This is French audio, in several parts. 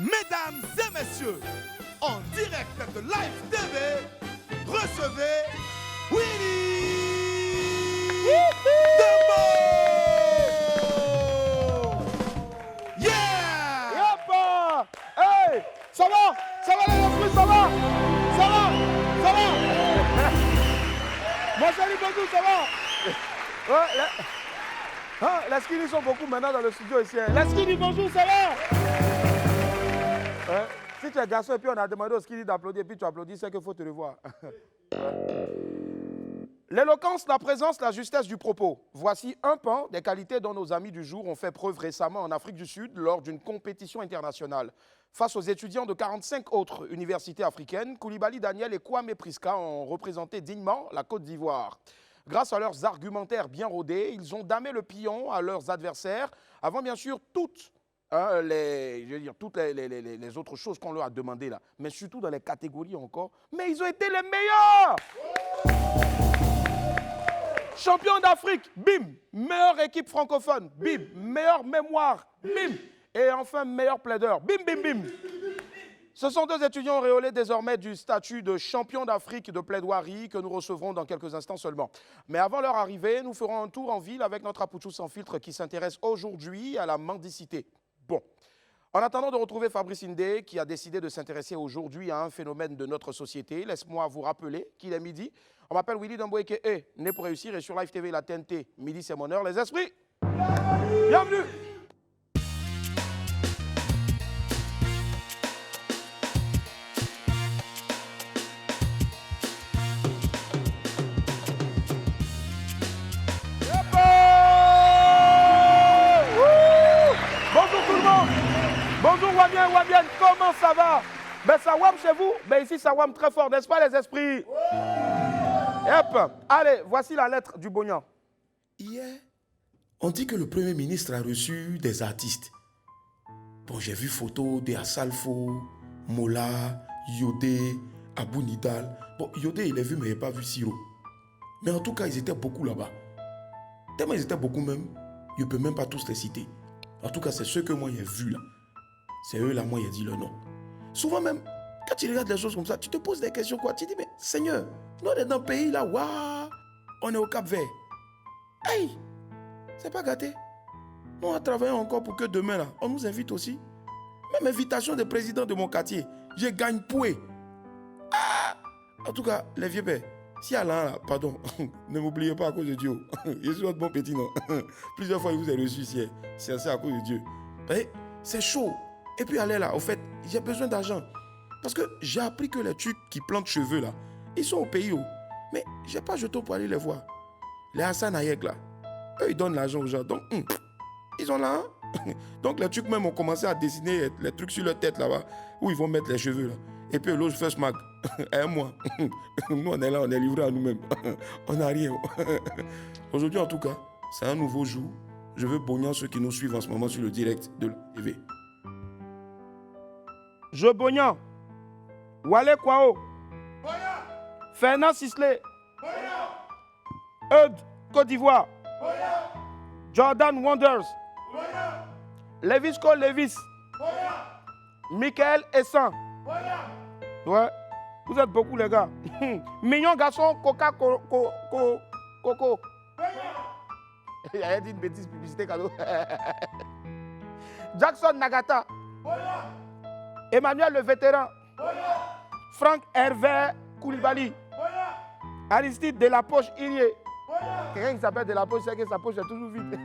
Mesdames et messieurs, en direct de Live TV, recevez Willy Dembo. Yeah! Yoppa! Hey! Ça va les esprits, ça va? Mon salut, bonjour, ça va? Ouais, les skinny sont beaucoup maintenant dans le studio ici. Les skinny, bonjour, ça va? Ouais. Si tu es garçon et puis on a demandé aux skinny d'applaudir et puis tu applaudis, c'est qu'il faut te revoir. L'éloquence, la présence, la justesse du propos. Voici un pan des qualités dont nos amis du jour ont fait preuve récemment en Afrique du Sud lors d'une compétition internationale. Face aux étudiants de 45 autres universités africaines, Koulibaly Daniel et Kwame Priska ont représenté dignement la Côte d'Ivoire. Grâce à leurs argumentaires bien rodés, ils ont damé le pion à leurs adversaires, avant bien sûr toutes les autres choses qu'on leur a demandées là, mais surtout dans les catégories encore. Mais ils ont été les meilleurs! Champion d'Afrique, bim! Meilleure équipe francophone, bim! Meilleure mémoire, bim! Et enfin, meilleur plaideur, bim, bim, bim! Ce sont deux étudiants auréolés désormais du statut de champion d'Afrique de plaidoirie que nous recevrons dans quelques instants seulement. Mais avant leur arrivée, nous ferons un tour en ville avec notre Apouchou sans filtre qui s'intéresse aujourd'hui à la mendicité. Bon. En attendant de retrouver Fabrice Indé, qui a décidé de s'intéresser aujourd'hui à un phénomène de notre société, laisse-moi vous rappeler qu'il est midi. On m'appelle Willy Dembo aka né pour réussir et sur Live TV, la TNT. Midi, c'est mon heure. Les esprits, bienvenue! Bonjour Wamien, comment ça va? Ben ça wam chez vous? Ben ici ça wam très fort, n'est-ce pas les esprits? Yep. Allez, voici la lettre du Bognan. Hier, on dit que le Premier ministre a reçu des artistes. Bon, j'ai vu photos de Assalfo, Mola, Yodé, Abou Nidal. Bon, Yodé, il est vu, mais il n'a pas vu Siro. Mais en tout cas, ils étaient beaucoup là-bas. Tellement ils étaient beaucoup même, je ne peux même pas tous les citer. En tout cas, c'est ceux que moi j'ai vus là. C'est eux là, moi j'ai dit le nom. Souvent même, quand tu regardes les choses comme ça, tu te poses des questions quoi. Tu dis, mais Seigneur, nous on est dans un pays là, waouh, on est au Cap-Vert. Hey, c'est pas gâté. Nous on travaille encore pour que demain là, on nous invite aussi. Même invitation de président de mon quartier, je gagne poué. Ah! En tout cas, les vieux pères, si Alain là, pardon, ne m'oubliez pas à cause de Dieu. Je suis votre bon petit non. Plusieurs fois, il vous a reçu ici. C'est à cause de Dieu. C'est chaud. Et puis allez là, au fait, j'ai besoin d'argent. Parce que j'ai appris que les trucs qui plantent cheveux là, ils sont au pays haut. Mais j'ai pas jeté pour aller les voir. Les Hassan Hayek là, eux ils donnent l'argent aux gens. Donc, ils ont là. Donc les trucs même ont commencé à dessiner les trucs sur leur tête là-bas, où ils vont mettre les cheveux là. Et puis l'autre first mag, un mois. Nous on est là, on est livré à nous-mêmes. On n'a rien. Aujourd'hui en tout cas, c'est un nouveau jour. Je veux bogner ceux qui nous suivent en ce moment sur le direct de la TV. Je Bognan, Wale Kwao, Fernand Sisley, Eudes, Côte d'Ivoire, Jordan Wonders, Levis Cole Levis, Michael Essan. Ouais, vous êtes beaucoup les gars. Mignon garçon, Coca Coco. Il a dit une bêtise publicité cadeau. Jackson Nagata. Emmanuel le vétéran. Franck Hervé Koulibaly. Aristide de la Poche Irié. Quelqu'un qui s'appelle de la Poche, c'est que sa poche est toujours vide.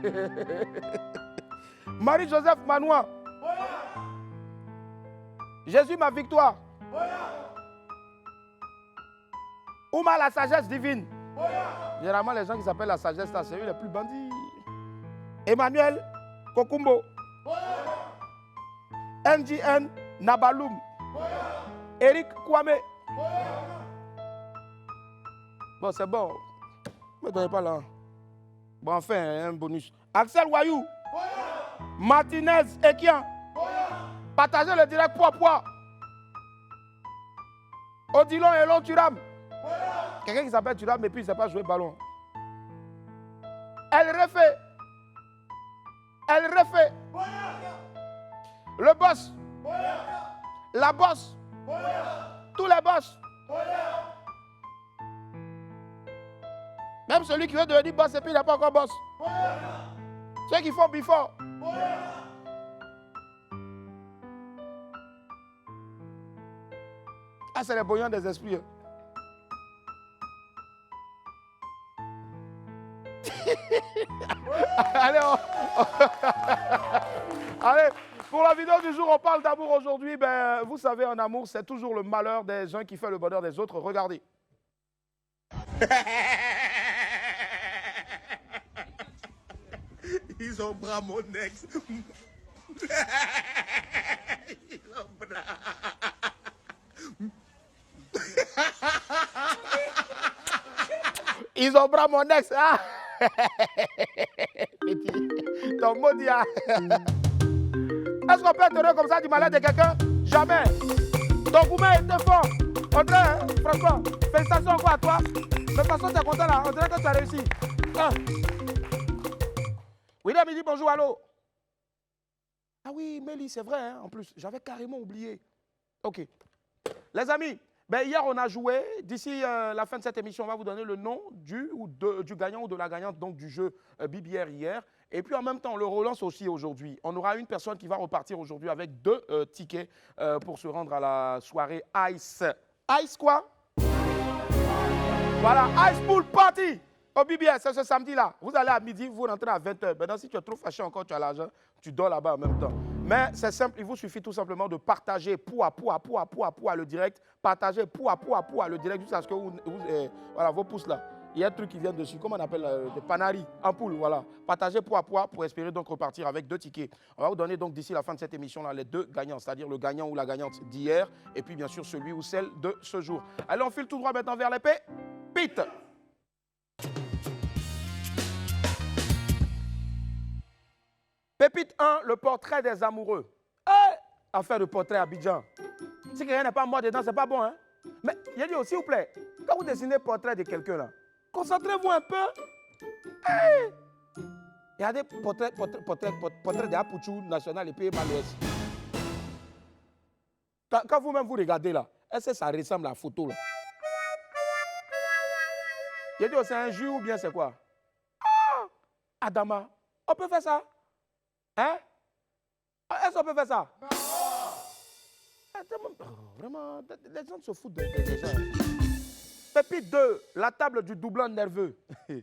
Marie-Joseph Manois. Jésus ma victoire. Ouma la sagesse divine. Généralement les gens qui s'appellent la sagesse là, c'est eux les plus bandits. Emmanuel Kokumbo. NGN Nabaloum. Eric Kwame. Bon, c'est bon. Ne me donnez pas là. Bon, enfin, un bonus. Axel Wayou. Martinez Ekian. Partagez le direct poids. Odilon Elon Turam. Quelqu'un qui s'appelle Turam et puis il ne sait pas jouer ballon. Elle refait. Le boss. La bosse. Tous les boss. Même celui qui veut devenir boss et puis il n'a pas encore boss. Ceux qui font before. Ah, c'est les bouillons des esprits. Allez, allez, pour la vidéo du jour, on parle d'amour aujourd'hui. Ben, vous savez, en amour, c'est toujours le malheur des uns qui fait le bonheur des autres. Regardez. Ils ont bras mon ex. Ils ont bras. Ils ont bras mon ex. Ah. Petit, ton maudit. Est-ce qu'on peut être heureux comme ça du malheur de quelqu'un? Jamais. Ton gourmet était fort. André, hein, François, félicitations encore à toi. De toute façon, tu es content là. On dirait que tu as réussi. Ah. William, il dit bonjour, allô. Ah oui, Mélie, c'est vrai, hein, en plus. J'avais carrément oublié. OK. Les amis, ben, hier, on a joué. D'ici la fin de cette émission, on va vous donner le nom du gagnant ou de la gagnante donc, du jeu BBR hier. Et puis, en même temps, on le relance aussi aujourd'hui. On aura une personne qui va repartir aujourd'hui avec 2 tickets pour se rendre à la soirée Ice. Ice quoi? Voilà, Ice Pool Party au BBR, c'est ce samedi-là. Vous allez à midi, vous rentrez à 20h. Maintenant, si tu es trop fâché encore, tu as l'argent, tu dors là-bas en même temps. Mais c'est simple, il vous suffit tout simplement de partager pour le direct. Partagez pour le direct jusqu'à ce que voilà, vos pouces là. Il y a un truc qui vient dessus, comment on appelle des panaris, ampoule, voilà. Partagez pour espérer donc repartir avec 2 tickets. On va vous donner donc d'ici la fin de cette émission-là les 2 gagnants, c'est-à-dire le gagnant ou la gagnante d'hier et puis bien sûr celui ou celle de ce jour. Allez, on file tout droit maintenant vers l'épée. Pete. Pépite 1, le portrait des amoureux. Affaire de portrait à Abidjan. Si quelqu'un n'est pas mort dedans, c'est pas bon, hein? Mais il a dit, s'il vous plaît, quand vous dessinez le portrait de quelqu'un là, concentrez-vous un peu. Il y a des portraits de Apouchou national et puis Malouès. Quand vous-même vous regardez là, est-ce que ça ressemble à la photo là? Il a dit, c'est un jus ou bien c'est quoi? Adama, on peut faire ça? Hein? Est-ce qu'on peut faire ça? Non! Vraiment, les gens se foutent des gens. Pépite 2, la table du doublon nerveux. Je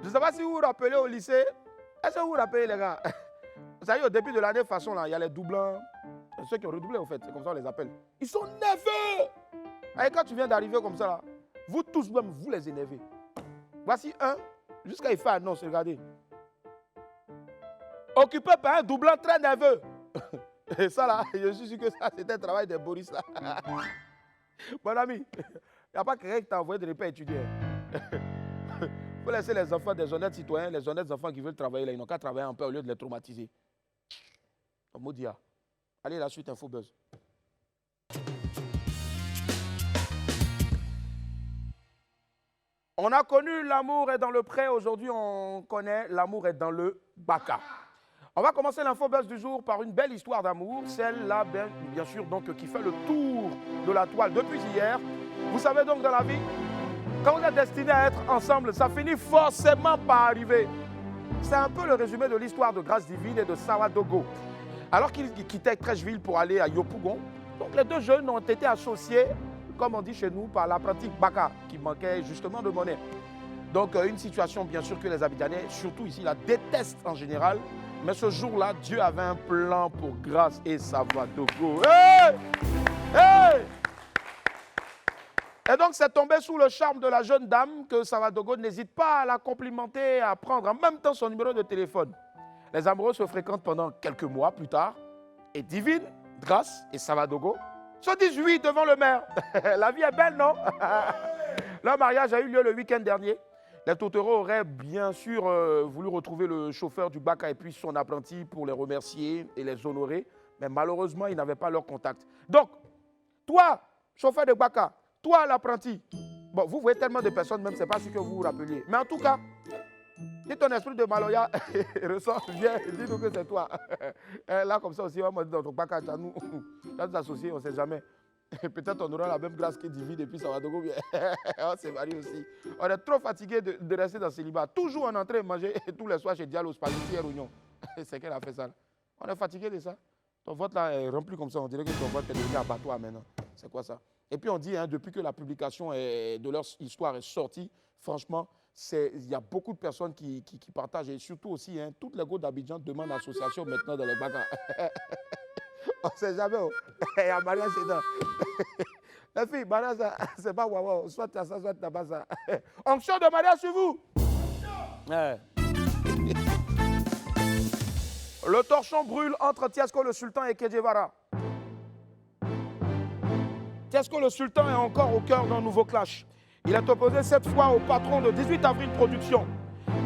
ne sais pas si vous vous rappelez au lycée. Est-ce que vous vous rappelez, les gars? Vous savez, au début de l'année, de toute façon, là, il y a les doublons. Ceux qui ont redoublé, en fait, c'est comme ça on les appelle. Ils sont nerveux! Et quand tu viens d'arriver comme ça, là, vous tous, même, vous les énervez. Voici un, jusqu'à il fait annonce, regardez. Occupé par un doublon très nerveux. Et ça là, je suis sûr que ça c'était le travail de Boris là. Mon ami, il n'y a pas quelqu'un qui t'a envoyé de ne pas étudier. Il faut laisser les enfants des honnêtes citoyens, les honnêtes enfants qui veulent travailler là, ils n'ont qu'à travailler un peu au lieu de les traumatiser. Maudia. Allez, la suite, Info Buzz. On a connu l'amour est dans le pré, aujourd'hui on connaît l'amour est dans le baka. On va commencer l'info buzz du jour par une belle histoire d'amour, celle-là, bien sûr, donc, qui fait le tour de la toile depuis hier. Vous savez donc, dans la vie, quand vous êtes destiné à être ensemble, ça finit forcément par arriver. C'est un peu le résumé de l'histoire de Grâce Divine et de Sawadogo. Alors qu'ils quittaient Trècheville pour aller à Yopougon, donc les 2 jeunes ont été associés, comme on dit chez nous, par l'apprenti Baka, qui manquait justement de monnaie. Donc, une situation, bien sûr, que les Abidjanais, surtout ici, la détestent en général. Mais ce jour-là, Dieu avait un plan pour Grâce et Sawadogo. Hey! Hey! Et donc, c'est tombé sous le charme de la jeune dame que Sawadogo n'hésite pas à la complimenter, à prendre en même temps son numéro de téléphone. Les amoureux se fréquentent pendant quelques mois plus tard. Et Divine, Grâce et Sawadogo se disent oui devant le maire. La vie est belle, non? Leur mariage a eu lieu le week-end dernier. Les tourtereaux auraient bien sûr voulu retrouver le chauffeur du Baka et puis son apprenti pour les remercier et les honorer. Mais malheureusement, ils n'avaient pas leur contact. Donc, toi, chauffeur de Baka, toi, l'apprenti, bon, vous voyez tellement de personnes, même ce n'est pas ce que vous vous rappeliez. Mais en tout cas, Si ton esprit de Maloya ressort, viens, dis-nous que c'est toi. Là, comme ça aussi, on m'a dit dans ton package à nous. Quand nous associés, on ne sait jamais. Peut-être on aura la même grâce qui divine et puis ça va de bien. On s'est marié aussi. On est trop fatigué de rester dans le célibat. Toujours en entrée manger tous les soirs chez Diallo, Spaghetti et Rougnon. C'est qu'elle a fait ça. On est fatigué de ça. Ton vote là est rempli comme ça. On dirait que ton vote est devenu abattoir maintenant. C'est quoi ça? Et puis on dit, hein, depuis que la publication de leur histoire est sortie, franchement, il y a beaucoup de personnes qui partagent. Et surtout aussi, hein, toutes les go d'Abidjan demandent l'association maintenant dans les bagarres. On ne sait jamais. Il y a mariage dedans. La fille, mariage, c'est pas waouh. Soit tu as ça, soit tu n'as pas ça. Onction de mariage sur vous. Le torchon brûle entre Tiesco le Sultan et Kedjevara. Tiesco le Sultan est encore au cœur d'un nouveau clash. Il est opposé cette fois au patron de 18 avril Productions,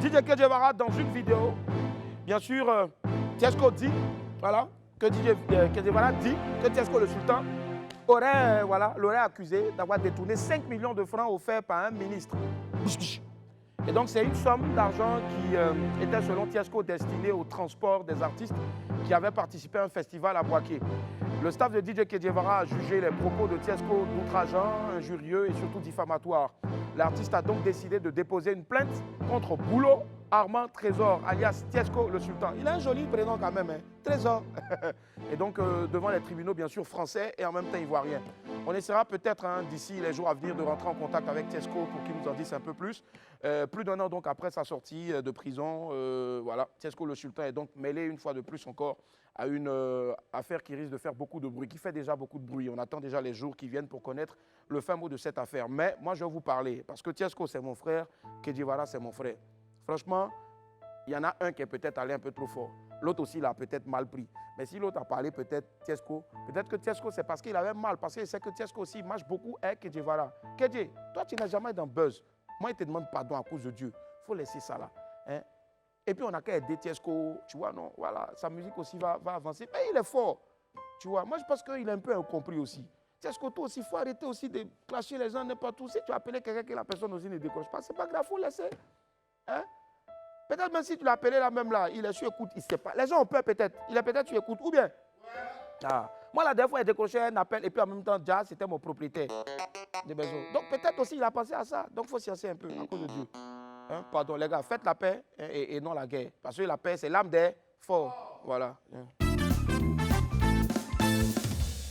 DJ Kedjevara, dans une vidéo. Bien sûr, Tiesco dit, voilà, que DJ Kedjevara dit que Tiesco le Sultan l'aurait accusé d'avoir détourné 5 millions de francs offerts par un ministre. Et donc, c'est une somme d'argent qui était, selon Tiesco, destinée au transport des artistes qui avaient participé à un festival à Boaké. Le staff de DJ Kedjevara a jugé les propos de Tiesco d'outrageants, injurieux et surtout diffamatoires. L'artiste a donc décidé de déposer une plainte contre Boulot Armand Trésor, alias Tiesco le Sultan. Il a un joli prénom quand même, hein? Trésor. Et donc, devant les tribunaux, bien sûr, français et en même temps ivoiriens. On essaiera peut-être, hein, d'ici les jours à venir, de rentrer en contact avec Tiesco pour qu'il nous en dise un peu plus. Plus d'un an donc après sa sortie de prison, voilà, Tiesco le Sultan est donc mêlé une fois de plus encore à une affaire qui risque de faire beaucoup de bruit, qui fait déjà beaucoup de bruit. On attend déjà les jours qui viennent pour connaître le fin mot de cette affaire. Mais moi, je vais vous parler, parce que Tiesco, c'est mon frère, Kedjevara, c'est mon frère. Franchement, il y en a un qui est peut-être allé un peu trop fort. L'autre aussi, il a peut-être mal pris. Mais si l'autre a parlé, peut-être Tiesco, peut-être que Tiesco, c'est parce qu'il avait mal, parce qu'il sait que Tiesco aussi marche beaucoup avec Kedjevara. Kedje, toi, tu n'as jamais dans buzz. Moi, il te demande pardon à cause de Dieu. Il faut laisser ça là. Hein? Et puis, on n'a qu'à aider Tiesco. Tu vois, non, voilà, sa musique aussi va avancer. Mais il est fort. Tu vois, moi, je pense qu'il est un peu incompris aussi. Tiesco, toi aussi, il faut arrêter aussi de clasher les gens n'importe où. Si tu appelles quelqu'un que la personne aussi ne décroche pas, c'est pas grave, il faut laisser. Hein? Peut-être même si tu l'as appelé là même là, il est sur écoute, il ne sait pas. Les gens ont peur peut-être. Il est peut-être sur écoute, ou bien? Ah. Moi, la dernière fois, il décrochait un appel et puis en même temps, déjà, c'était mon propriétaire de maison. Donc peut-être aussi, il a pensé à ça. Donc il faut s'y asseoir un peu, à cause de Dieu. Hein? Pardon, les gars, faites la paix et non la guerre. Parce que la paix, c'est l'âme des forts. Voilà.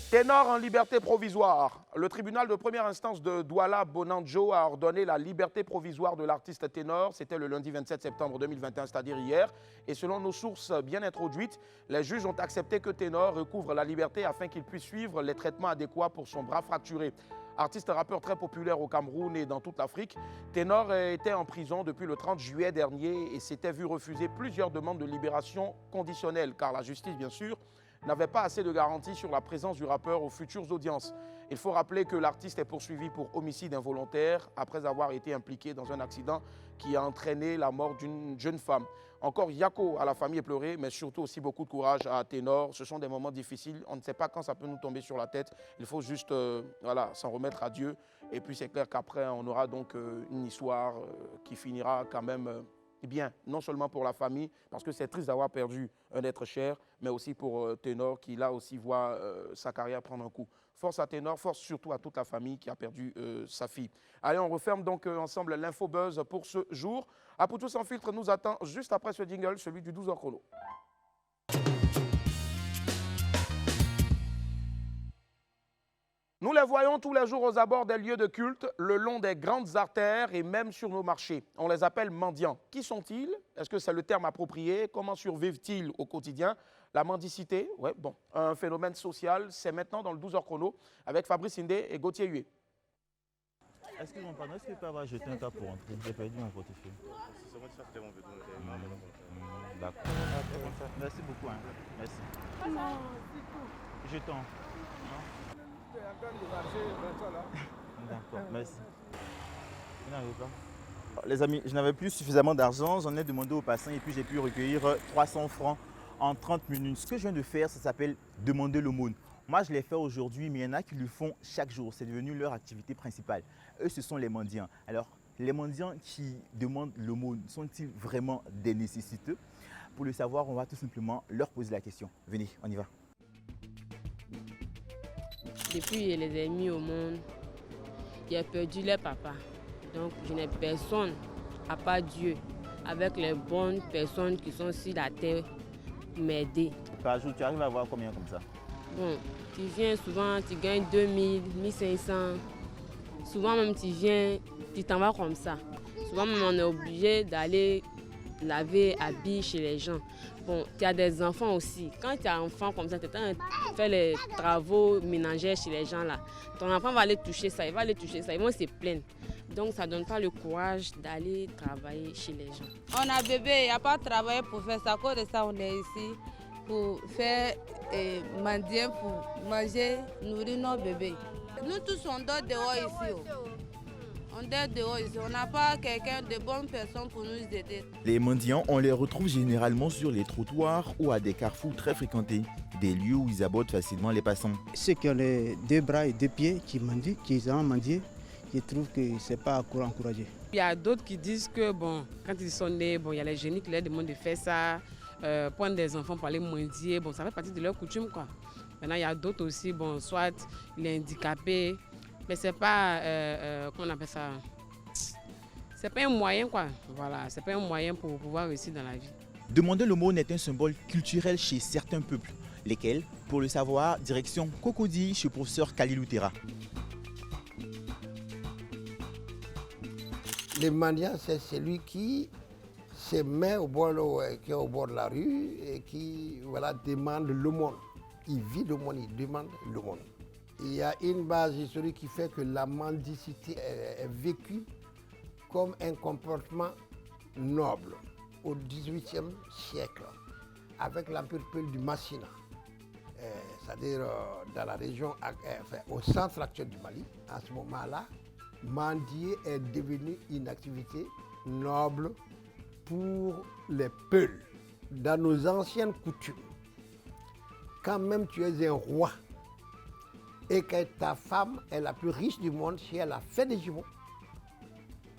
Ténor en liberté provisoire. Le tribunal de première instance de Douala Bonanjo a ordonné la liberté provisoire de l'artiste Ténor. C'était le lundi 27 septembre 2021, c'est-à-dire hier. Et selon nos sources bien introduites, les juges ont accepté que Ténor recouvre la liberté afin qu'il puisse suivre les traitements adéquats pour son bras fracturé. Artiste rappeur très populaire au Cameroun et dans toute l'Afrique, Ténor était en prison depuis le 30 juillet dernier et s'était vu refuser plusieurs demandes de libération conditionnelle, car la justice, bien sûr, n'avait pas assez de garanties sur la présence du rappeur aux futures audiences. Il faut rappeler que l'artiste est poursuivi pour homicide involontaire après avoir été impliqué dans un accident qui a entraîné la mort d'une jeune femme. Encore Yako à la famille éplorée, mais surtout aussi beaucoup de courage à Ténor. Ce sont des moments difficiles, on ne sait pas quand ça peut nous tomber sur la tête. Il faut juste voilà, s'en remettre à Dieu. Et puis c'est clair qu'après, on aura donc une histoire qui finira quand même bien, non seulement pour la famille, parce que c'est triste d'avoir perdu un être cher, mais aussi pour Ténor qui là aussi voit sa carrière prendre un coup. Force à Ténor, force surtout à toute la famille qui a perdu sa fille. Allez, on referme donc ensemble l'infobuzz pour ce jour. Apoutou sans filtre nous attend juste après ce jingle, celui du 12h chrono. Nous les voyons tous les jours aux abords des lieux de culte, le long des grandes artères et même sur nos marchés. On les appelle mendiants. Qui sont-ils? Est-ce que c'est le terme approprié? Comment survivent-ils au quotidien? La mendicité, ouais, bon, un phénomène social, c'est maintenant dans le 12h chrono avec Fabrice Indé et Gauthier Hué. Excuse-moi, pardon, est-ce que tu peux avoir jeté un tas pour entrer? J'ai perdu mon portefeuille. D'accord. Merci beaucoup. Hein. Merci. Non, c'est tout. Jetons. Tu es en train de marcher, là. D'accord, merci. Vous n'arrivez pas? Les amis, je n'avais plus suffisamment d'argent, j'en ai demandé aux passants et puis j'ai pu recueillir 300 francs en 30 minutes. Ce que je viens de faire, ça s'appelle demander l'aumône. Moi, je l'ai fait aujourd'hui, mais il y en a qui le font chaque jour. C'est devenu leur activité principale. Eux, ce sont les mendiants. Alors, les mendiants qui demandent l'aumône sont-ils vraiment des nécessiteux? Pour le savoir, on va tout simplement leur poser la question. Venez, on y va. Depuis que les ai mis au monde, j'ai perdu les papas. Donc je n'ai personne à part Dieu, avec les bonnes personnes qui sont sur la terre pour m'aider. Par jour, tu arrives à avoir combien comme ça? Bon, tu viens souvent, tu gagnes 2000, 1500. Souvent même tu viens, tu t'en vas comme ça. Souvent même on est obligé d'aller laver, habiller chez les gens. Bon, tu as des enfants aussi. Quand tu as un enfant comme ça, tu fais les travaux ménagers chez les gens là. Ton enfant va aller toucher ça, il va aller toucher ça, ils vont se plaindre. Donc ça ne donne pas le courage d'aller travailler chez les gens. On a bébé, il n'y a pas de travail pour faire ça. À cause de ça, on est ici pour faire mendier, pour manger, nourrir nos bébés. Nous tous, on dort dehors ici. On dort dehors ici. On n'a pas quelqu'un de bonne personne pour nous aider. Les mendiants, on les retrouve généralement sur les trottoirs ou à des carrefours très fréquentés, des lieux où ils abordent facilement les passants. Ceux qui ont les 2 bras et 2 pieds qui mendient, qui ont mendié, je trouve que ce n'est pas à encourager. Il y a d'autres qui disent que bon, quand ils sont nés, bon, il y a les génies qui leur demandent de faire ça, prendre des enfants pour aller mendier, bon, ça fait partie de leur coutume, quoi. Maintenant, il y a d'autres aussi, bon, soit il est handicapé, mais c'est pas, comment on appelle ça, c'est pas un moyen, quoi. Voilà, c'est pas un moyen pour pouvoir réussir dans la vie. Demander l'aumône est un symbole culturel chez certains peuples, lesquels, pour le savoir, direction Cocody chez le professeur Khalilou Terra. Le mendiant, c'est celui qui se met au bord de la rue et qui demande l'aumône. Il vit l'aumône, il demande l'aumône. Il y a une base historique qui fait que la mendicité est vécue comme un comportement noble au XVIIIe siècle, avec l'empire peul du Massina, c'est-à-dire dans la région, au centre actuel du Mali. À ce moment-là, mendier est devenu une activité noble pour les Peuls. Dans nos anciennes coutumes, quand même tu es un roi et que ta femme est la plus riche du monde, si elle a fait des jumeaux,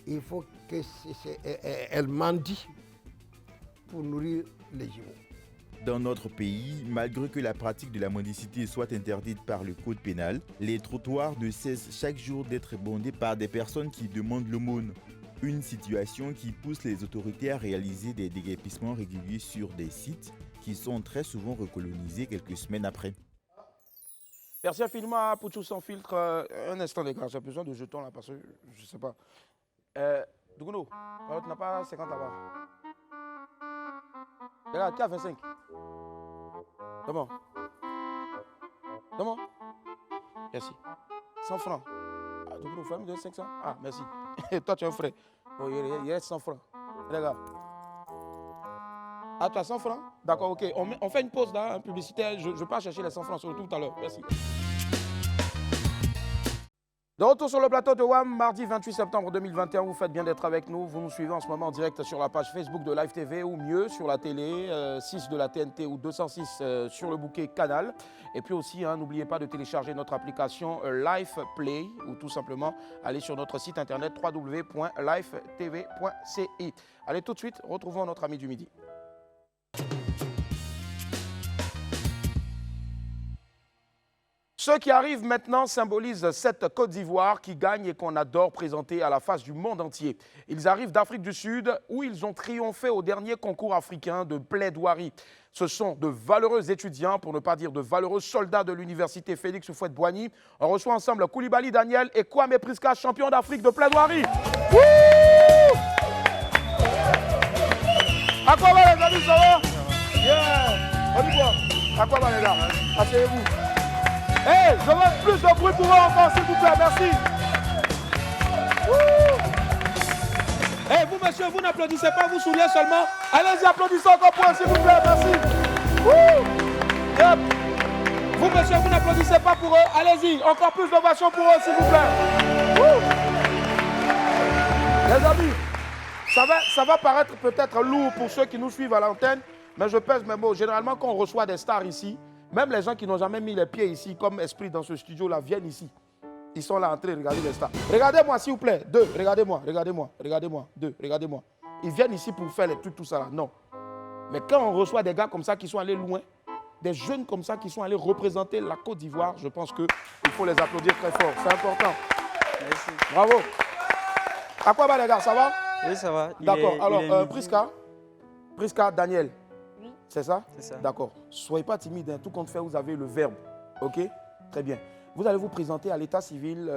il faut qu'elle mendie pour nourrir les jumeaux. Dans notre pays, malgré que la pratique de la mendicité soit interdite par le code pénal, les trottoirs ne cessent chaque jour d'être bondés par des personnes qui demandent l'aumône. Une situation qui pousse les autorités à réaliser des déguerpissements réguliers sur des sites qui sont très souvent recolonisés quelques semaines après. Merci infiniment à Pouchou sans filtre. Un instant, les gars, j'ai besoin de jetons là parce que je ne sais pas. Dougouno, tu n'as pas 50 là-bas. Regarde, qui a 25? Comment? Comment? Merci. 100 francs. Ah, Dougouno, faut me donner 500? Ah, merci. Et toi, tu es un frère. Bon, il reste 100 francs. Regarde. Ah, tu as 100 francs? D'accord, ok. On fait une pause là, hein, publicitaire. Je pars chercher les 100 francs sur le tout à l'heure. Merci. De retour sur le plateau de WAM, mardi 28 septembre 2021, vous faites bien d'être avec nous. Vous nous suivez en ce moment en direct sur la page Facebook de Live TV ou mieux sur la télé, 6 de la TNT ou 206 sur le bouquet Canal. Et puis aussi, n'oubliez pas de télécharger notre application Live Play ou tout simplement aller sur notre site internet www.livetv.ci. Allez, tout de suite, retrouvons notre ami du midi. Ceux qui arrivent maintenant symbolisent cette Côte d'Ivoire qui gagne et qu'on adore présenter à la face du monde entier. Ils arrivent d'Afrique du Sud où ils ont triomphé au dernier concours africain de plaidoirie. Ce sont de valeureux étudiants, pour ne pas dire de valeureux soldats de l'université Félix Houphouët-Boigny. On reçoit ensemble Koulibaly Daniel et Kwame Priska, champion d'Afrique de plaidoirie. À quoi va les amis, ça va? Yeah. On y voit. À quoi va les gars? Asseyez-vous. Hey, je veux plus de bruit pour eux encore, s'il vous plaît, merci. Hey, vous, monsieur, vous n'applaudissez pas, vous souriez seulement. Allez-y, applaudissez encore pour eux, s'il vous plaît, merci. Yep. Vous, monsieur, vous n'applaudissez pas pour eux. Allez-y, encore plus d'ovation pour eux, s'il vous plaît. Les amis, ça va paraître peut-être lourd pour ceux qui nous suivent à l'antenne, mais je pèse mes mots. Généralement, quand on reçoit des stars ici, même les gens qui n'ont jamais mis les pieds ici, comme Esprit dans ce studio-là, viennent ici. Ils sont là en train de regarder les stars. Regardez-moi, s'il vous plaît. 2, regardez-moi, regardez-moi, regardez-moi. 2, regardez-moi. Ils viennent ici pour faire les trucs, tout ça là. Non. Mais quand on reçoit des gars comme ça qui sont allés loin, des jeunes comme ça qui sont allés représenter la Côte d'Ivoire, je pense qu'il faut les applaudir très fort. C'est important. Merci. Bravo. À quoi va les gars, ça va? Oui, ça va. D'accord. Alors, Priska, Daniel. Oui. C'est ça? C'est ça. D'accord. Soyez pas timide, hein. Tout compte fait, vous avez le verbe. OK? Très bien. Vous allez vous présenter à l'état civil.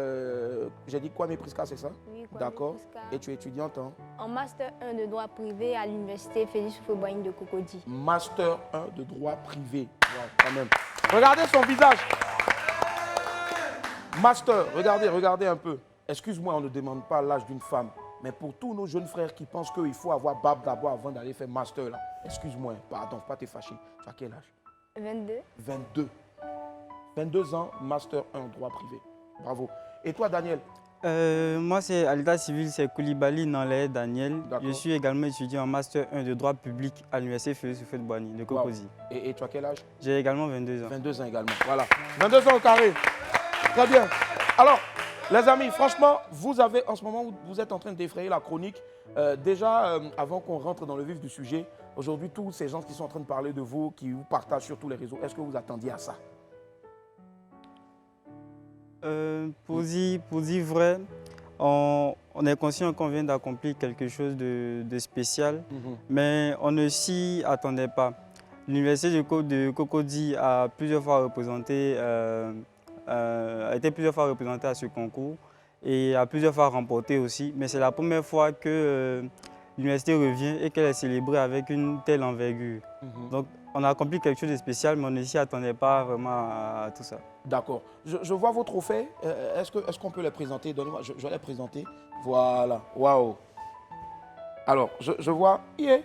J'ai dit quoi, mais Priska, c'est ça? Oui, Kwame D'accord. Priska. Et tu es étudiante en Master 1 de droit privé à l'université Félix Houphouët-Boigny de Cocody. Master 1 de droit privé. Wow, quand même. Regardez son visage. Master, regardez un peu. Excuse-moi, on ne demande pas l'âge d'une femme. Mais pour tous nos jeunes frères qui pensent qu'il faut avoir barbe d'abord avant d'aller faire master, là, excuse-moi, pardon, faut pas te fâcher. Tu as quel âge? 22. 22. 22 ans, Master 1, droit privé. Bravo. Et toi, Daniel? Moi, c'est à l'état civil, c'est Koulibaly Nanlé Daniel. Je suis également étudiant en Master 1 de droit public à l'université Félix Houphouët-Boigny de Cocody. Wow. Et tu as quel âge? J'ai également 22 ans. 22 ans également, voilà. 22 ans au carré. Très bien. Alors, les amis, franchement, vous avez en ce moment, vous êtes en train de défrayer la chronique. Avant qu'on rentre dans le vif du sujet, aujourd'hui, tous ces gens qui sont en train de parler de vous, qui vous partagent sur tous les réseaux, est-ce que vous attendiez à ça? Pour dire vrai, on est conscient qu'on vient d'accomplir quelque chose de spécial, mais on ne s'y attendait pas. L'université de Cocody a été plusieurs fois représentée à ce concours et a plusieurs fois remporté aussi, mais c'est la première fois que l'université revient et qu'elle est célébrée avec une telle envergure. Donc, on a accompli quelque chose de spécial, mais on ne s'y attendait pas vraiment à tout ça. D'accord. Je vois vos trophées. Est-ce qu'on peut les présenter? Donnez-moi, je vais les présenter. Voilà. Waouh. Alors, je vois. Yeah.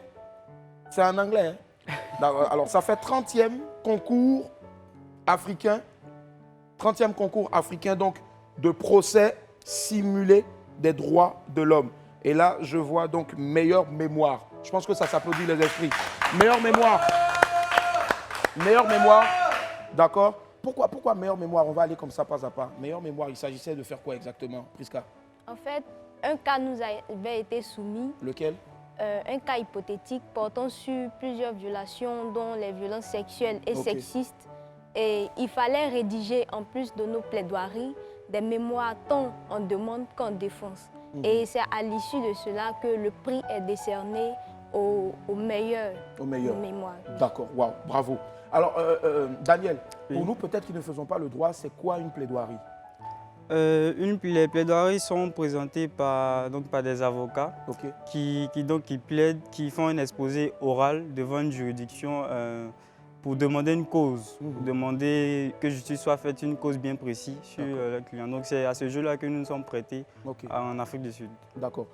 C'est en anglais. Hein? Alors, ça fait 30e concours africain. 30e concours africain, donc, de procès simulé des droits de l'homme. Et là, je vois donc meilleure mémoire. Je pense que ça s'applaudit les esprits. Meilleure mémoire. Meilleure mémoire. D'accord. Pourquoi meilleure mémoire? On va aller comme ça, pas à pas. Meilleure mémoire, il s'agissait de faire quoi exactement, Priska? En fait, un cas nous avait été soumis. Lequel? Un cas hypothétique portant sur plusieurs violations, dont les violences sexuelles et sexistes. Et il fallait rédiger, en plus de nos plaidoiries, des mémoires tant en demande qu'en défense. Et c'est à l'issue de cela que le prix est décerné au meilleur mémoire. D'accord, waouh, bravo. Alors, Daniel, pour nous, peut-être qui ne faisons pas le droit, c'est quoi une plaidoirie? Les plaidoiries sont présentées par des avocats qui plaident, qui font un exposé oral devant une juridiction pour demander une cause, pour demander que justice soit faite, une cause bien précise sur le client. Donc c'est à ce jeu-là que nous nous sommes prêtés en Afrique du Sud. D'accord.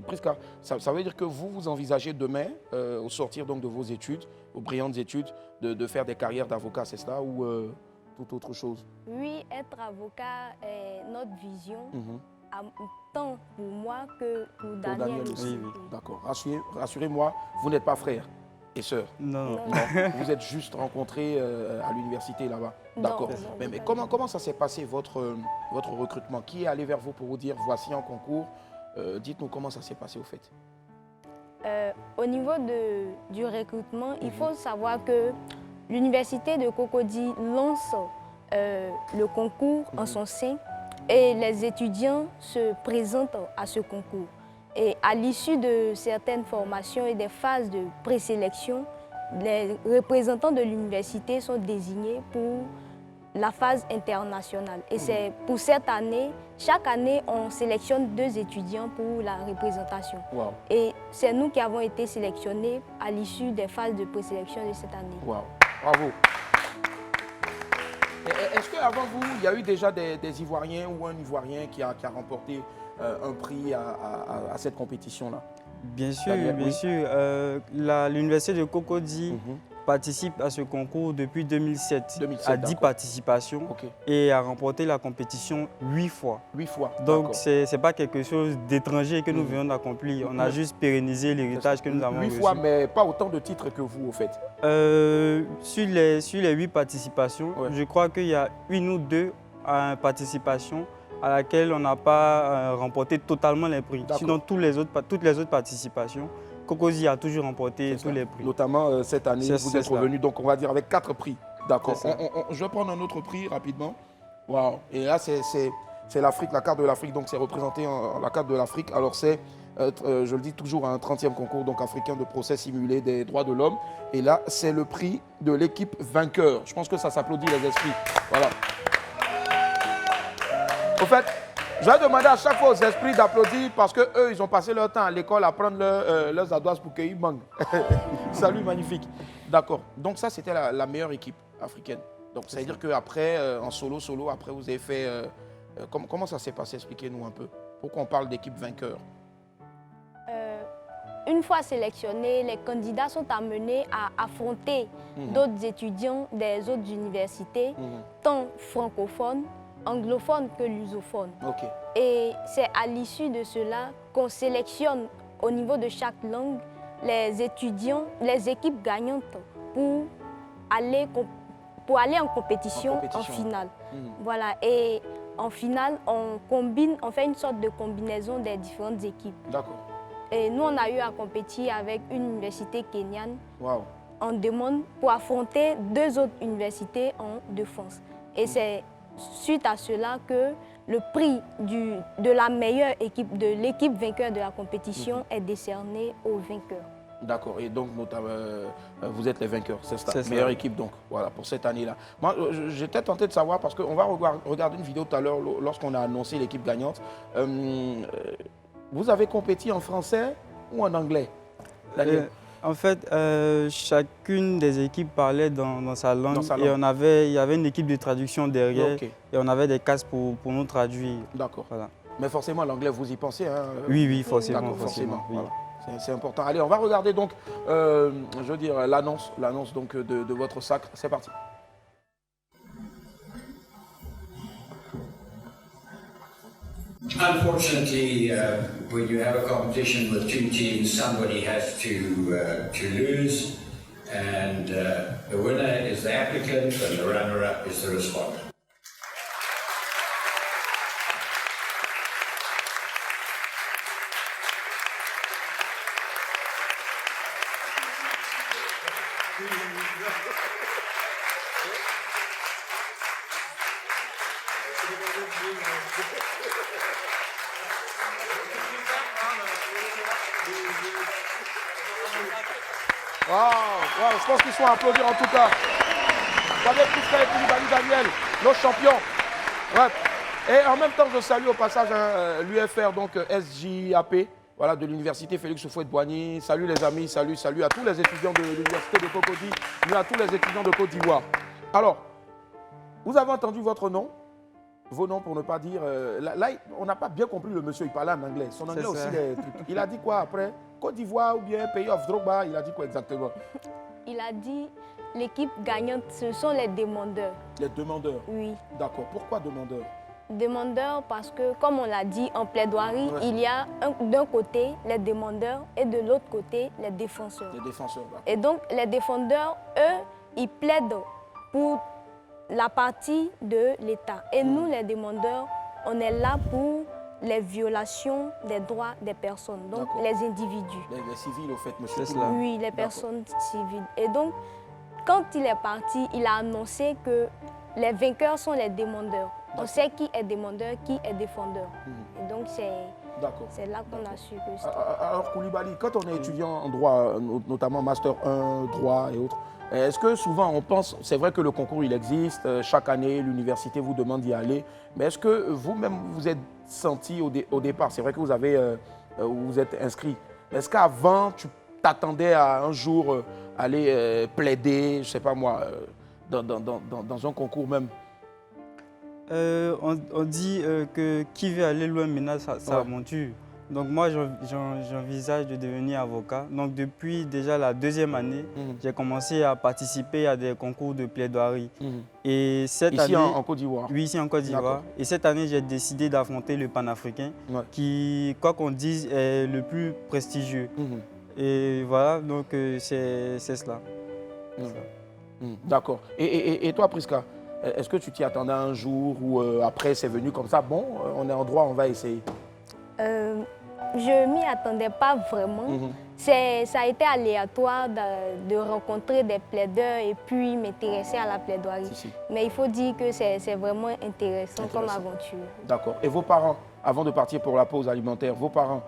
Priska, ça veut dire que vous envisagez demain, au sortir donc de vos études, aux brillantes études, de faire des carrières d'avocat, c'est cela, ou toute autre chose? Oui, être avocat est notre vision, tant pour moi que pour Daniel aussi. Oui. D'accord. Rassurez-moi, vous n'êtes pas frères et sœurs? Non. Vous êtes juste rencontrés à l'université là-bas? D'accord. Mais comment ça s'est passé, votre recrutement? Qui est allé vers vous pour vous dire, voici un concours? Dites-nous comment ça s'est passé au fait. Au niveau du recrutement, il faut savoir que l'université de Cocody lance le concours en son sein et les étudiants se présentent à ce concours. Et à l'issue de certaines formations et des phases de présélection, les représentants de l'université sont désignés pour la phase internationale. Et c'est pour cette année, chaque année, on sélectionne 2 étudiants pour la représentation. Wow. Et c'est nous qui avons été sélectionnés à l'issue des phases de présélection de cette année. Wow. Bravo. Est-ce qu'avant vous, il y a eu déjà des Ivoiriens ou un Ivoirien qui a remporté un prix à cette compétition-là? Bien sûr, bien sûr. L'université de Cocody participe à ce concours depuis 2007 à 10 participations et a remporté la compétition 8 fois. 8 fois. Donc, ce n'est pas quelque chose d'étranger que nous venons d'accomplir. On a juste pérennisé l'héritage que nous avons reçu. 8 fois, mais pas autant de titres que vous, au fait. Sur les 8 participations, je crois qu'il y a 1 ou 2 participation à laquelle on n'a pas remporté totalement les prix. Sinon, toutes les autres participations, Cocody a toujours remporté tous les prix. Notamment cette année, vous êtes revenu, donc on va dire avec 4 prix. D'accord. Je vais prendre un autre prix rapidement. Waouh. Et là, c'est l'Afrique, la carte de l'Afrique, donc c'est représenté en la carte de l'Afrique. Alors c'est, je le dis toujours, un 30e concours donc africain de procès simulé des droits de l'homme. Et là, c'est le prix de l'équipe vainqueur. Je pense que ça s'applaudit les esprits. Voilà. Au fait, je vais demander à chaque fois aux esprits d'applaudir parce qu'eux, ils ont passé leur temps à l'école à prendre leurs adoises pour qu'ils mangent. Salut, magnifique. D'accord. Donc ça, c'était la meilleure équipe africaine. Donc ça veut dire qu'après, en solo, après vous avez fait... comment ça s'est passé? Expliquez-nous un peu. Pourquoi on parle d'équipe vainqueur? Une fois sélectionnés, les candidats sont amenés à affronter d'autres étudiants des autres universités, tant francophones, anglophones que lusophones. Et c'est à l'issue de cela qu'on sélectionne au niveau de chaque langue les étudiants, les équipes gagnantes pour aller en compétition en finale. Voilà. Et en finale, on fait une sorte de combinaison des différentes équipes. D'accord. Et nous, on a eu à compétir avec une université kenyane en demande pour affronter 2 autres universités en défense. Et c'est suite à cela que le prix de la meilleure équipe, de l'équipe vainqueur de la compétition est décerné aux vainqueurs. D'accord, et donc vous êtes les vainqueurs, c'est ça, meilleure équipe donc, voilà, pour cette année-là. Moi, j'étais tenté de savoir, parce qu'on va regarder une vidéo tout à l'heure lorsqu'on a annoncé l'équipe gagnante. Vous avez compéti en français ou en anglais, Daniel? En fait, chacune des équipes parlait dans sa langue et il y avait une équipe de traduction derrière et on avait des casques pour nous traduire. D'accord. Voilà. Mais forcément, l'anglais, vous y pensez, hein? Oui, forcément. Oui. Voilà. C'est important. Allez, on va regarder donc, je veux dire, l'annonce donc de votre sacre. C'est parti. Unfortunately, when you have a competition with 2 teams, somebody has to lose, and the winner is the applicant, and the runner-up is the respondent. Wow, je pense qu'ils sont à applaudir en tout cas. Daniel Prisca et Koulibaly Daniel, nos champions. Ouais. Et en même temps, je salue au passage l'UFR, donc SJAP, voilà, de l'université Félix Houphouët-Boigny. Salut les amis, salut à tous les étudiants de l'université de Cocody, mais à tous les étudiants de Côte d'Ivoire. Alors, vous avez entendu votre nom, vos noms pour ne pas dire... là, on n'a pas bien compris le monsieur, il parlait en anglais. Son anglais aussi, les trucs. Il a dit quoi après? Côte d'Ivoire ou bien pays of Drogba, il a dit quoi exactement? Il a dit l'équipe gagnante, ce sont les demandeurs. Les demandeurs? Oui. D'accord. Pourquoi demandeurs? Demandeurs parce que, comme on l'a dit en plaidoirie, il y a d'un côté les demandeurs et de l'autre côté les défenseurs. Les défenseurs, d'accord. Et donc, les défendeurs, eux, ils plaident pour la partie de l'État. Et nous, les demandeurs, on est là pour les violations des droits des personnes, donc les individus. Les civils, au fait, monsieur. Oui, les personnes civiles. Et donc, quand il est parti, il a annoncé que les vainqueurs sont les demandeurs. On sait qui est demandeur, qui est défendeur. Et donc, c'est là qu'on a su que c'était... Alors, Koulibaly, quand on est étudiant en droit, notamment Master 1, droit et autres, est-ce que souvent on pense, c'est vrai que le concours il existe, chaque année l'université vous demande d'y aller, mais est-ce que vous-même vous êtes senti au départ, c'est vrai que vous êtes inscrit, est-ce qu'avant tu t'attendais à un jour aller plaider, je ne sais pas moi, dans un concours même? On dit que qui veut aller loin ménage sa monture. Donc moi, j'envisage de devenir avocat. Donc depuis déjà la 2e année, j'ai commencé à participer à des concours de plaidoirie. Et cette année, en Côte d'Ivoire? Oui, ici en Côte d'Ivoire. Et cette année, j'ai décidé d'affronter le panafricain, qui, quoi qu'on dise, est le plus prestigieux. Et voilà, donc c'est cela. D'accord. Et toi, Prisca, Est-ce que tu t'y attendais un jour ou après c'est venu comme ça? Bon, on est en droit, on va essayer. Je m'y attendais pas vraiment. Ça a été aléatoire de rencontrer des plaideurs et puis m'intéresser à la plaidoirie. Mais il faut dire que c'est vraiment intéressant comme aventure. D'accord. Et vos parents, avant de partir pour la pause alimentaire, vos parents,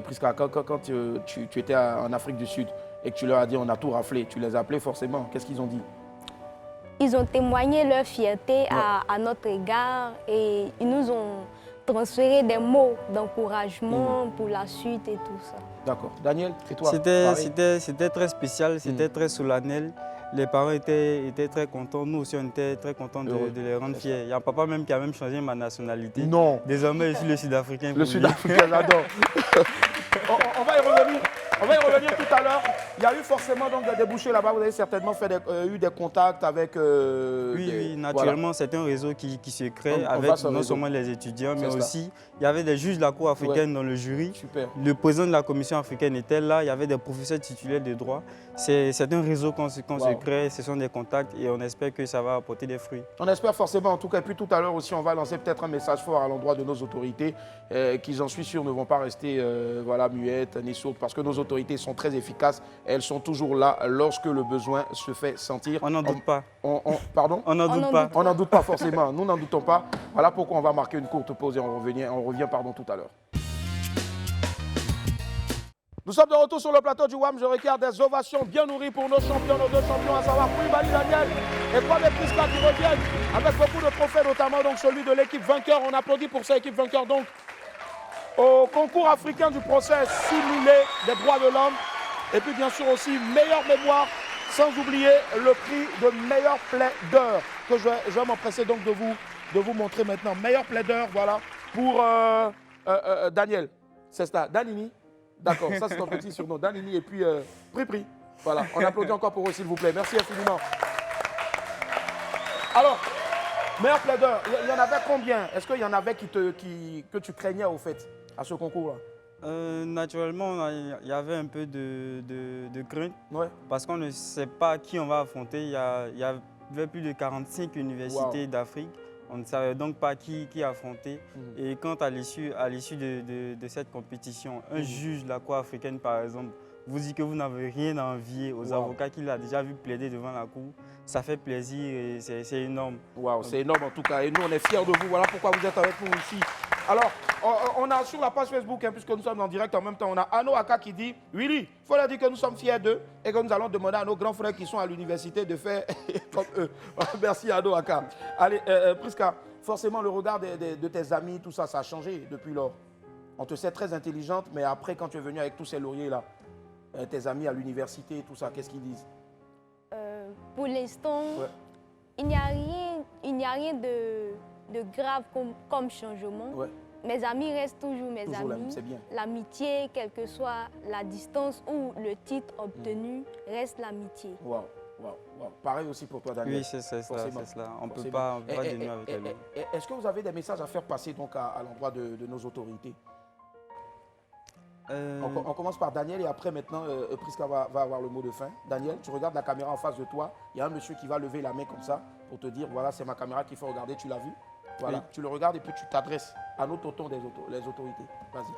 Prisca, quand tu étais en Afrique du Sud et que tu leur as dit on a tout raflé, tu les as appelés forcément, qu'est-ce qu'ils ont dit? Ils ont témoigné leur fierté à notre égard et ils nous ont transféré des mots d'encouragement pour la suite et tout ça. D'accord. Daniel, et toi? C'était très spécial, c'était très solennel. Les parents étaient très contents, nous aussi on était très contents de les rendre fiers. Il y a un papa même qui a même changé ma nationalité. Non. Désormais je suis le Sud-Africain. Le Sud-Africain, j'adore. on va y revenir. On va y revenir tout à l'heure. Il y a eu forcément donc des débouchés là-bas. Vous avez certainement eu des contacts avec... oui, naturellement, voilà. C'est un réseau qui se crée avec non seulement les étudiants, mais aussi il y avait des juges de la Cour africaine dans le jury. Super. Le président de la Commission africaine était là. Il y avait des professeurs titulaires de droit. C'est un réseau qu'on se crée. Ce sont des contacts et on espère que ça va apporter des fruits. On espère forcément en tout cas. Et puis tout à l'heure aussi, on va lancer peut-être un message fort à l'endroit de nos autorités qui, j'en suis sûr, ne vont pas rester muettes ni sourdes parce que nos autorités sont très efficaces. Elles sont toujours là lorsque le besoin se fait sentir. On n'en doute pas. Pardon? On n'en doute pas. On n'en doute pas forcément. Nous n'en doutons pas. Voilà pourquoi on va marquer une courte pause et on revient tout à l'heure. Nous sommes de retour sur le plateau du WAM. Je requiers des ovations bien nourries pour nos champions, nos deux champions, à savoir Koulibaly Daniel et Kwame Prisca qui reviennent avec beaucoup de trophées, notamment donc celui de l'équipe vainqueur. On applaudit pour cette équipe vainqueur donc au concours africain du procès simulé des droits de l'homme. Et puis bien sûr aussi meilleure mémoire, sans oublier le prix de meilleur plaideur que je vais m'empresser donc de vous montrer maintenant. Meilleur plaideur, voilà, pour Daniel. C'est ça, Danini. D'accord, ça c'est ton petit surnom, Danini et puis Pripri. Voilà, on applaudit encore pour eux s'il vous plaît. Merci infiniment. Alors, meilleur plaideur, il y en avait combien? Est-ce qu'il y en avait que tu craignais au fait à ce concours-là? Naturellement, il y avait un peu de crainte parce qu'on ne sait pas qui on va affronter. Il y avait plus de 45 universités d'Afrique. On ne savait donc pas qui affronter. Et quand à l'issue de cette compétition, un juge de la Cour africaine, par exemple, vous dit que vous n'avez rien à envier aux avocats qu'il a déjà vu plaider devant la Cour, ça fait plaisir et c'est énorme. Waouh, c'est énorme en tout cas. Et nous, on est fiers de vous. Voilà pourquoi vous êtes avec nous ici. Alors, on a sur la page Facebook, puisque nous sommes en direct en même temps, on a Ano Aka qui dit « Willy, il faut leur dire que nous sommes fiers d'eux et que nous allons demander à nos grands frères qui sont à l'université de faire comme eux. » Merci Ano Aka. Allez, Prisca, forcément le regard de tes amis, tout ça, ça a changé depuis lors. On te sait très intelligente, mais après, quand tu es venue avec tous ces lauriers-là, tes amis à l'université, tout ça, qu'est-ce qu'ils disent? Pour l'instant, il n'y a rien de grave comme changement. Mes amis restent toujours mes amis. L'amitié, quelle que soit la distance ou le titre obtenu, reste l'amitié. Waouh, waouh, waouh. Pareil aussi pour toi, Daniel. Oui, c'est cela. On ne peut pas dénouer avec elle. Est-ce que vous avez des messages à faire passer donc à l'endroit de nos autorités? On commence par Daniel et après maintenant Prisca va avoir le mot de fin. Daniel, tu regardes la caméra en face de toi. Il y a un monsieur qui va lever la main comme ça pour te dire voilà, c'est ma caméra qu'il faut regarder, tu l'as vu? Voilà, oui. Tu le regardes et puis tu t'adresses à nos tontons les autorités. Vas-y.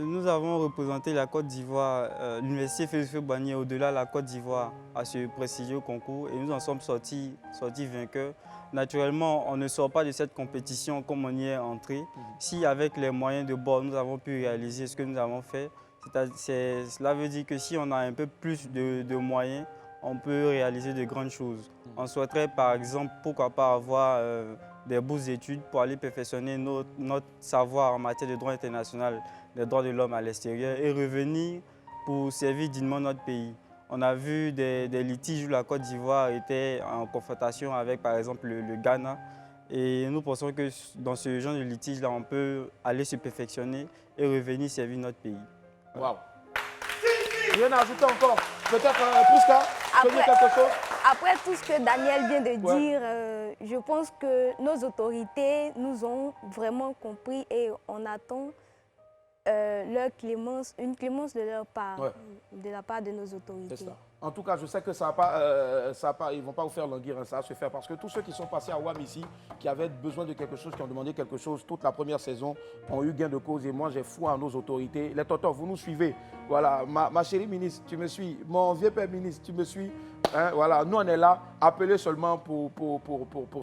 Nous avons représenté la Côte d'Ivoire, l'université Félix Houphouët-Boigny au-delà de la Côte d'Ivoire à ce prestigieux concours et nous en sommes sortis vainqueurs. Naturellement, on ne sort pas de cette compétition comme on y est entré. Si avec les moyens de bord, nous avons pu réaliser ce que nous avons fait, cela veut dire que si on a un peu plus de moyens, on peut réaliser de grandes choses. On souhaiterait par exemple, pourquoi pas avoir des bourses d'études pour aller perfectionner notre savoir en matière de droit international, des droits de l'homme à l'extérieur et revenir pour servir dignement notre pays. On a vu des litiges où la Côte d'Ivoire était en confrontation avec par exemple le Ghana et nous pensons que dans ce genre de litige-là, on peut aller se perfectionner et revenir servir notre pays. Waouh! Rien à ajouter encore? Peut-être Prisca, tu veux dire quelque chose? Après tout ce que Daniel vient de dire, je pense que nos autorités nous ont vraiment compris et on attend leur clémence, une clémence de leur part, de la part de nos autorités. En tout cas, je sais que ils ne vont pas vous faire languir, hein, ça va se faire. Parce que tous ceux qui sont passés à WAM ici, qui avaient besoin de quelque chose, qui ont demandé quelque chose, toute la première saison, ont eu gain de cause. Et moi, j'ai foi en nos autorités. Les tontons, vous nous suivez. Voilà, ma chérie ministre, tu me suis. Mon vieux père ministre, tu me suis. Hein, voilà, nous, on est là, appelés seulement pour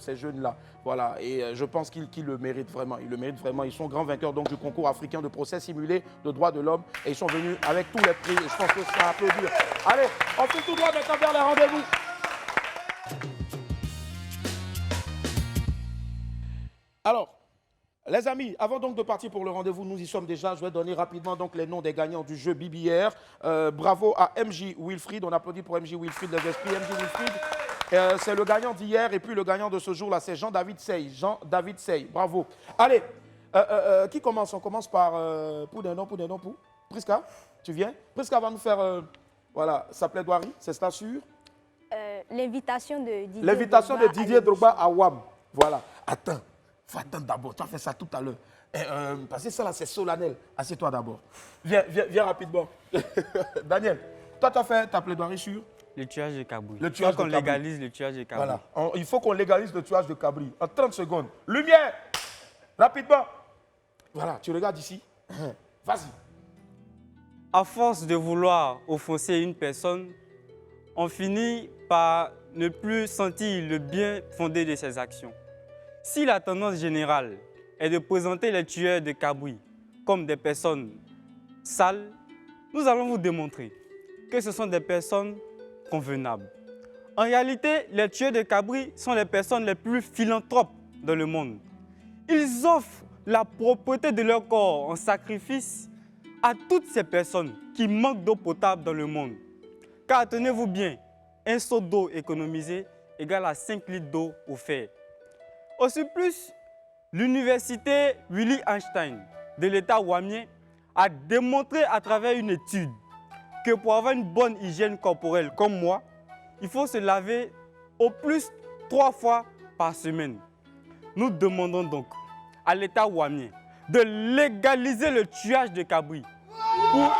ces jeunes-là. Voilà, et je pense qu'ils le méritent vraiment. Ils le méritent vraiment. Ils sont grands vainqueurs donc, du concours africain de procès simulé de droits de l'homme. Et ils sont venus avec tous les prix. Et je pense que c'est à applaudir. Allez, on fait tout droit maintenant vers les rendez-vous. Alors, les amis, avant donc de partir pour le rendez-vous, nous y sommes déjà. Je vais donner rapidement donc les noms des gagnants du jeu BBR. Bravo à MJ Wilfried. On applaudit pour MJ Wilfried, les esprits. MJ Wilfried, c'est le gagnant d'hier. Et puis le gagnant de ce jour-là, c'est Jean-David Sey. Jean-David Sey, bravo. Allez, qui commence? On commence par Poudenon, Priska, tu viens? Priska va nous faire voilà, sa plaidoirie, c'est ça sûr? L'invitation de Didier L'invitation de Drogba Didier Drogba à WAM. Voilà. Attends, faut attendre d'abord. Tu as fait ça tout à l'heure. Parce que ça là, c'est solennel. Assieds-toi d'abord. Viens rapidement. Daniel, toi, tu as fait ta plaidoirie sur le tuage de Cabri. Le tuage qu'on de Cabri. légalise le tuage de Cabri. Voilà. Il faut qu'on légalise le tuage de Cabri. En 30 secondes. Lumière. Rapidement. Voilà, tu regardes ici. Vas-y. À force de vouloir offenser une personne, on finit par ne plus sentir le bien fondé de ses actions. Si la tendance générale est de présenter les tueurs de Cabri comme des personnes sales, nous allons vous démontrer que ce sont des personnes convenables. En réalité, les tueurs de Cabri sont les personnes les plus philanthropes dans le monde. Ils offrent la propreté de leur corps en sacrifice à toutes ces personnes qui manquent d'eau potable dans le monde. Car tenez-vous bien, un seau d'eau économisé égale à 5 litres d'eau offerts. Au surplus, l'université Willy Einstein de l'État wamien a démontré à travers une étude que pour avoir une bonne hygiène corporelle comme moi, il faut se laver au plus 3 fois par semaine. Nous demandons donc à l'État wamien de légaliser le tuage de Cabri pour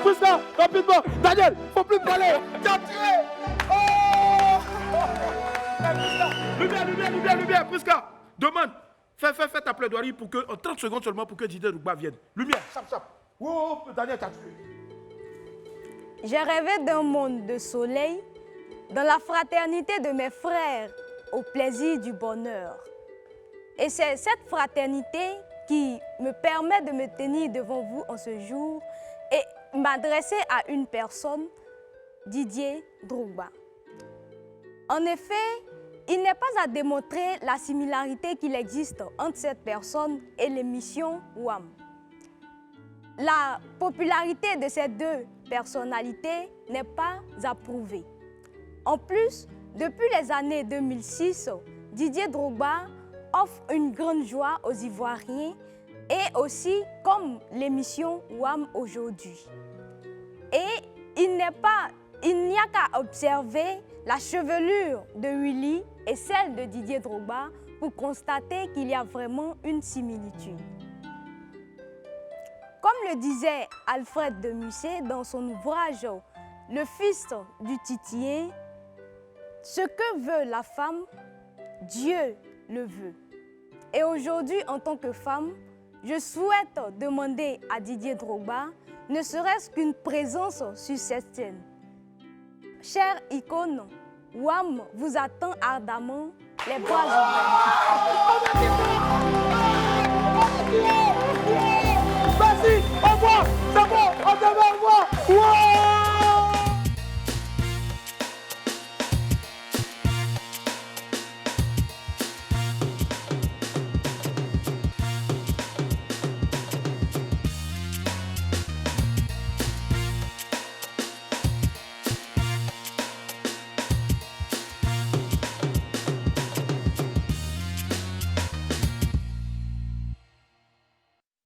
Priska, rapidement. Daniel, faut plus parler. T'as tué. Lumière, Priska. Demande. Fais ta plaidoirie pour que, en 30 secondes seulement pour que Didier Drogba vienne. Lumière, chap. Oh, Daniel, t'as tué. J'ai rêvé d'un monde de soleil, dans la fraternité de mes frères, au plaisir du bonheur. Et c'est cette fraternité qui me permet de me tenir devant vous en ce jour et m'adresser à une personne, Didier Drogba. En effet, il n'est pas à démontrer la similarité qu'il existe entre cette personne et l'émission WAM. La popularité de ces deux personnalités n'est pas approuvée. En plus, depuis les années 2006, Didier Drogba offre une grande joie aux Ivoiriens et aussi comme l'émission WAM aujourd'hui. Et il n'y a qu'à observer la chevelure de Willy et celle de Didier Drogba pour constater qu'il y a vraiment une similitude. Comme le disait Alfred de Musset dans son ouvrage « Le fils du titien », ce que veut la femme, Dieu le veut. Et aujourd'hui, en tant que femme, je souhaite demander à Didier Drogba ne serait-ce qu'une présence sur cette scène. Chère icône, WAM vous attend ardemment, les bras ouverts. Vas-y, au revoir, c'est bon, on